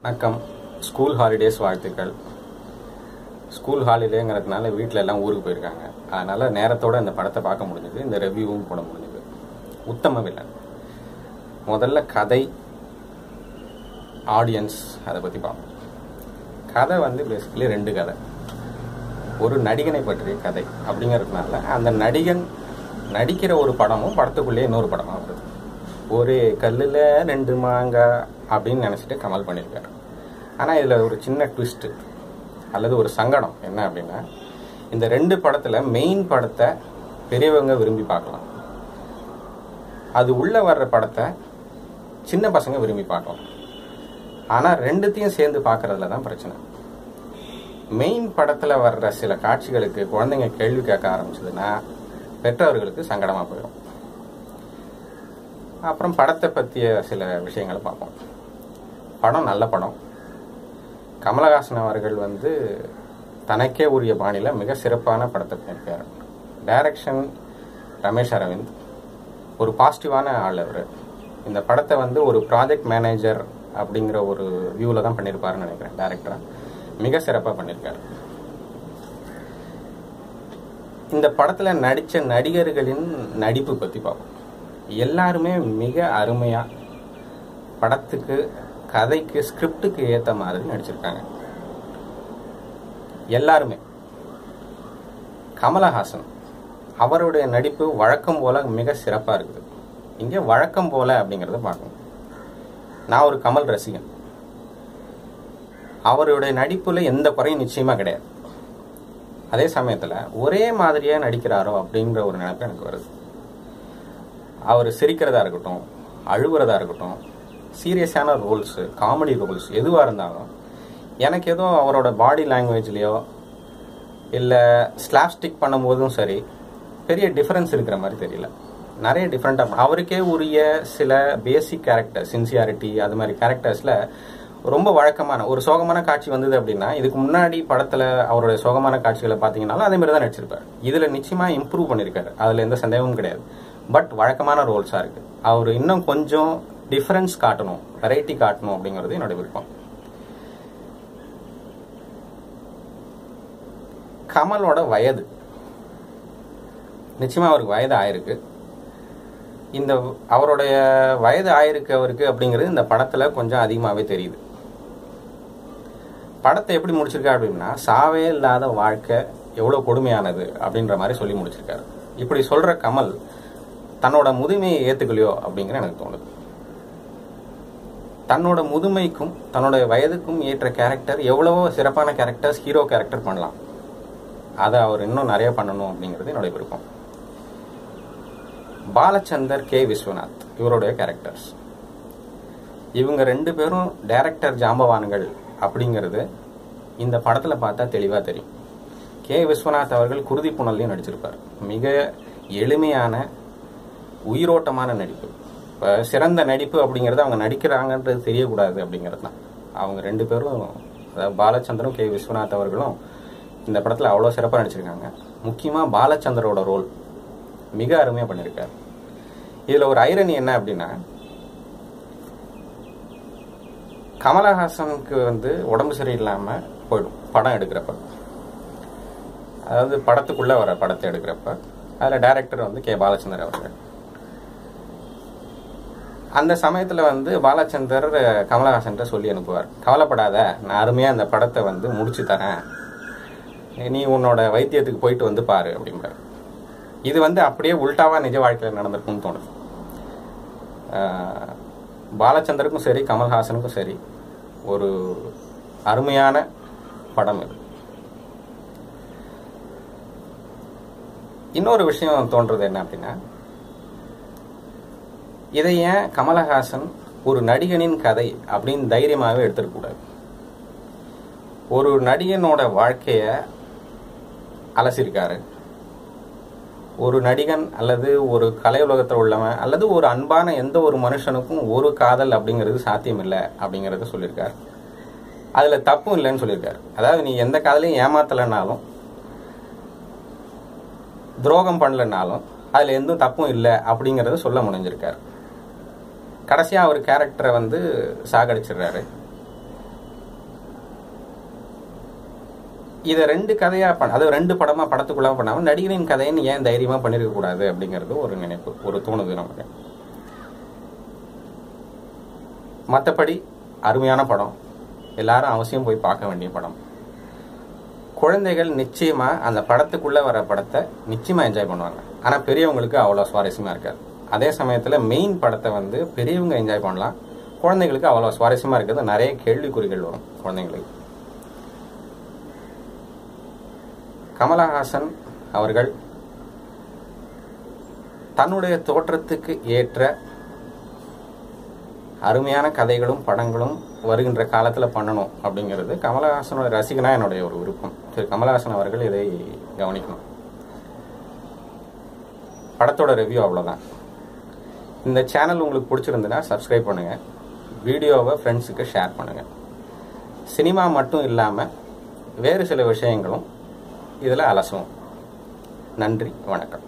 வணக்கம். School holidays வாழ்த்துக்கள். School ஹாலிடேங்கிறதுனால வீட்டில் எல்லாம் ஊருக்கு போயிருக்காங்க. அதனால் நேரத்தோடு இந்த படத்தை பார்க்க முடிஞ்சது. இந்த ரிவ்யூவும் போட முடிஞ்சது. உத்தம வில்லன். முதல்ல கதை, ஆடியன்ஸ், அதை பற்றி பார்ப்போம். கதை பேசிக்கலி 2 கதை. ஒரு நடிகனை பற்றிய கதை அப்படிங்கிறதுனால அந்த நடிகன் நடிக்கிற ஒரு படமும் படத்துக்குள்ளேயே இன்னொரு படமாக வருது. ஒரு கல்லில் 2 மாங்காய் அப்படின்னு நினச்சிட்டு கமல் பண்ணியிருக்காரு. ஆனால் இதில் ஒரு சின்ன ட்விஸ்ட்டு அல்லது ஒரு சங்கடம் என்ன அப்படின்னா, இந்த 2 படத்தில் மெயின் படத்தை பெரியவங்க விரும்பி பார்க்கலாம், அது உள்ளே வர்ற படத்தை சின்ன பசங்க விரும்பி பார்க்கலாம். ஆனால் 2த்தையும் சேர்ந்து பார்க்குறதுல தான் பிரச்சனை. மெயின் படத்தில் வர்ற சில காட்சிகளுக்கு குழந்தைங்க கேள்வி கேட்க ஆரம்பிச்சதுன்னா பெற்றவர்களுக்கு சங்கடமாக போயிடும். அப்புறம் படத்தை பற்றிய சில விஷயங்களை பார்ப்போம். படம் நல்ல படம். கமலஹாசன் அவர்கள் தனக்கே உரிய பாணியில் மிக சிறப்பான படத்தை பண்ணியிருக்கார். டைரக்ஷன் ரமேஷ் அரவிந்த். ஒரு பாசிட்டிவான ஆள் அவர். இந்த படத்தை ஒரு ப்ராஜெக்ட் மேனேஜர் அப்படிங்கிற ஒரு வியூவில் தான் பண்ணியிருப்பாருன்னு நினைக்கிறேன். டைரக்டராக மிக சிறப்பாக பண்ணியிருக்கார். இந்த படத்தில் நடித்த நடிகர்களின் நடிப்பு பற்றி பார்ப்போம். எல்லாருமே மிக அருமையாக படத்துக்கு, கதைக்கு, ஸ்கிரிப்டுக்கு ஏற்ற மாதிரி நடிச்சிருக்காங்க. எல்லாருமே. கமலஹாசன் அவருடைய நடிப்பு வழக்கம் போல மிக சிறப்பாக இருக்குது. இங்கே வழக்கம் போல அப்படிங்கிறத பார்க்கணும். நான் ஒரு கமல் ரசிகன். அவருடைய நடிப்புல எந்த குறையும் நிச்சயமாக கிடையாது. அதே சமயத்தில் ஒரே மாதிரியாக நடிக்கிறாரோ அப்படிங்கிற ஒரு நினைப்பு எனக்கு வருது. அவர் சிரிக்கிறதா இருக்கட்டும், அழுவுறதா இருக்கட்டும், சீரியஸான ரோல்ஸு, காமெடி ரோல்ஸ் எதுவாக இருந்தாலும் எனக்கு ஏதோ அவரோட பாடி லாங்குவேஜ்லேயோ இல்லை ஸ்லாப்ஸ்டிக் பண்ணும்போதும் சரி பெரிய டிஃப்ரென்ஸ் இருக்கிற மாதிரி தெரியல. நிறைய டிஃப்ரெண்ட்டாக அவருக்கே உரிய சில பேசிக் கேரக்டர், சின்சியாரிட்டி, அது மாதிரி கேரக்டர்ஸில் ரொம்ப வழக்கமான ஒரு சோகமான காட்சி வந்தது அப்படின்னா, இதுக்கு முன்னாடி படத்தில் அவருடைய சோகமான காட்சிகளை பார்த்தீங்கன்னாலும் அதே மாதிரி தான் நடிச்சிருப்பார். இதில் நிச்சயமாக இம்ப்ரூவ் பண்ணியிருக்காரு, அதில் எந்த சந்தேகமும் கிடையாது. பட் வழக்கமான ரோல்ஸாக இருக்குது. அவர் இன்னும் கொஞ்சம் டிஃபரன்ஸ் காட்டணும், வெரைட்டி காட்டணும் அப்படிங்கிறது என்னோட விருப்பம். கமலோட வயது நிச்சயமாக அவருக்கு வயது ஆயிருக்கு. இந்த அவருடைய வயது ஆயிருக்கு அவருக்கு அப்படிங்கிறது இந்த படத்தில் கொஞ்சம் அதிகமாகவே தெரியுது. படத்தை எப்படி முடிச்சிருக்காரு அப்படின்னா, சாவே இல்லாத வாழ்க்கை எவ்வளோ கொடுமையானது அப்படின்ற மாதிரி சொல்லி முடிச்சிருக்காரு. இப்படி சொல்கிற கமல் தன்னோட முதுமையை ஏற்றுக்கலையோ அப்படிங்கிற எனக்கு தோணுது. தன்னோட முதுமைக்கும் தன்னோட வயதுக்கும் ஏற்ற கேரக்டர், எவ்வளவோ சிறப்பான கேரக்டர்ஸ், ஹீரோ கேரக்டர் பண்ணலாம். அதை அவர் இன்னும் நிறைய பண்ணணும் அப்படிங்கிறது என்னுடைய விருப்பம். பாலச்சந்தர், கே விஸ்வநாத் இவருடைய கேரக்டர்ஸ், இவங்க 2 பேரும் டைரக்டர் ஜாம்பவான்கள் அப்படிங்கிறது இந்த படத்தில் பார்த்தா தெளிவாக தெரியும். கே விஸ்வநாத் அவர்கள் குருதி புனல்லையும் நடிச்சிருப்பார். மிக எளிமையான உயிரோட்டமான நடிப்பு. இப்போ சிறந்த நடிப்பு அப்படிங்கிறது அவங்க நடிக்கிறாங்கன்றது தெரியக்கூடாது அப்படிங்கிறது தான். அவங்க 2 பேரும், அதாவது பாலச்சந்தரும் கே விஸ்வநாத் அவர்களும் இந்த படத்தில் அவ்வளோ சிறப்பாக நடிச்சிருக்காங்க. முக்கியமாக பாலச்சந்தரோட ரோல் மிக அருமையாக பண்ணியிருக்காரு. இதில் ஒரு ஐரணி என்ன அப்படின்னா, கமலஹாசனுக்கு உடம்பு சரியில்லாமல் போயிடும் படம் எடுக்கிறப்ப. அதாவது படத்துக்குள்ளே வர படத்தை எடுக்கிறப்ப அதில் டைரக்டர் கே பாலச்சந்தர் அவர்கள். அந்த சமயத்தில் பாலச்சந்தர் கமலஹாசன்கிட்ட சொல்லி அனுப்புவார், கவலைப்படாத, நான் அருமையாக அந்த படத்தை முடிச்சு தரேன், நீ உன்னோட வைத்தியத்துக்கு போயிட்டு பாரு அப்படிம்பார். இது அப்படியே உல்டாவாக நிஜ வாழ்க்கையில் நடந்திருக்கும்னு தோணுது. பாலச்சந்தருக்கும் சரி கமல்ஹாசனுக்கும் சரி ஒரு அருமையான படம் இது. இன்னொரு விஷயம் தோன்றது என்ன அப்படின்னா, இதை ஏன் கமலஹாசன் ஒரு நடிகனின் கதை அப்படின்னு தைரியமாகவே எடுத்துடக்கூடாது? ஒரு நடிகனோட வாழ்க்கையை அலசிருக்காரு. ஒரு நடிகன் அல்லது ஒரு கலை உலகத்தில் உள்ளவன் அல்லது ஒரு அன்பான எந்த ஒரு மனுஷனுக்கும் ஒரு காதல் அப்படிங்கிறது சாத்தியம் இல்லை அப்படிங்கிறத சொல்லியிருக்காரு. அதில் தப்பும் இல்லைன்னு சொல்லியிருக்காரு. அதாவது நீ எந்த காதலையும் ஏமாத்தலைனாலும் துரோகம் பண்ணலைனாலும் அதில் எந்த தப்பும் இல்லை அப்படிங்கிறத சொல்ல முடிஞ்சிருக்காரு. கடைசியாக அவர் கேரக்டரை சாகடிச்சிடுறாரு. இதை 2 கதையாக அதை 2 படமாக படத்துக்குள்ளே பண்ணாமல் நடிகரின் கதைன்னு ஏன் தைரியமாக பண்ணியிருக்கக்கூடாது அப்படிங்கிறது ஒரு நினைப்பு, ஒரு தோணுது நமக்கு. மற்றபடி அருமையான படம், எல்லாரும் அவசியம் போய் பார்க்க வேண்டிய படம். குழந்தைகள் நிச்சயமாக அந்த படத்துக்குள்ளே வர படத்தை நிச்சயமாக என்ஜாய் பண்ணுவாங்க. ஆனால் பெரியவங்களுக்கு அவ்வளோ சுவாரஸ்யமாக இருக்காது. அதே சமயத்தில் மெயின் படத்தை வந்து பெரியவங்க என்ஜாய் பண்ணலாம், குழந்தைங்களுக்கு அவ்வளோ சுவாரஸ்யமாக இருக்கிறது. நிறைய கேள்விக்குறிகள் வரும் குழந்தைங்களுக்கு. கமலஹாசன் அவர்கள் தன்னுடைய தோற்றத்துக்கு ஏற்ற அருமையான கதைகளும் படங்களும் வருகின்ற காலத்தில் பண்ணணும் அப்படிங்கிறது கமலஹாசனோட ரசிகனாக என்னுடைய ஒரு விருப்பம். திரு கமலஹாசன் அவர்கள் இதை கவனிக்கணும். படத்தோட ரிவ்யூ அவ்வளோதான். இந்த சேனல் உங்களுக்கு பிடிச்சிருந்துன்னா சப்ஸ்கிரைப் பண்ணுங்கள், வீடியோவை ஃப்ரெண்ட்ஸுக்கு ஷேர் பண்ணுங்கள். சினிமா மட்டும் இல்லாமல் வேறு சில விஷயங்களும் இதில் அலசுவோம். நன்றி, வணக்கம்.